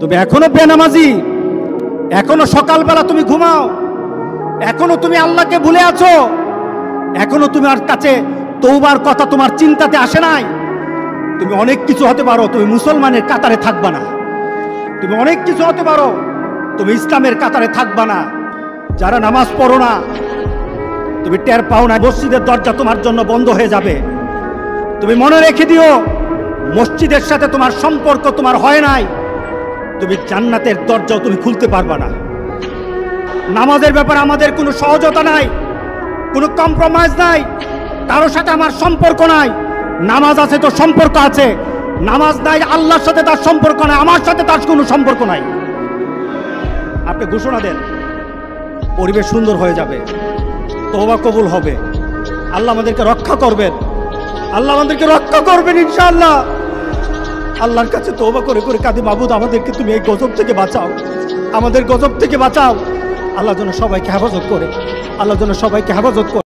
তুমি এখনো বেনামাজি, এখনো সকালবেলা তুমি ঘুমাও, এখনো তুমি আল্লাহকে ভুলে আছো, এখনো তোমার কাছে তওবার কথা তোমার চিন্তাতে আসে নাই। তুমি অনেক কিছু হতে পারো, তুমি মুসলমানের কাতারে থাকবা না। তুমি অনেক কিছু হতে পারো, তুমি ইসলামের কাতারে থাকবা না। যারা নামাজ পড়ো না, তুমি টের পাও না, মসজিদের দরজা তোমার জন্য বন্ধ হয়ে যাবে। তুমি মনে রেখে দিও, মসজিদের সাথে তোমার সম্পর্ক তোমার হয় নাই, তুমি জান্নাতের দরজাও তুমি খুলতে পারবা না। নামাজের ব্যাপারে আমাদের কোনো সহজতা নাই, কোনো কম্প্রোমাইজ নাই, কারোর সাথে আমার সম্পর্ক নাই। নামাজ আছে তো সম্পর্ক আছে, নামাজ নাই আল্লাহর সাথে তার সম্পর্ক নাই, আমার সাথে তার কোনো সম্পর্ক নাই। আপনি ঘোষণা দেন, পরিবেশ সুন্দর হয়ে যাবে, তওবা কবুল হবে, আল্লাহ আমাদেরকে রক্ষা করবেন, আল্লাহ আমাদেরকে রক্ষা করবেন ইনশাআল্লাহ। আল্লাহর কাছে তওবা করে করে কাঁদি, মাবুদ আমাদেরকে তুমি এই গজব থেকে বাঁচাও, আমাদের গজব থেকে বাঁচাও। আল্লাহ যেন সবাইকে হেফাজত করে, আল্লাহ যেন সবাইকে হেফাজত করে।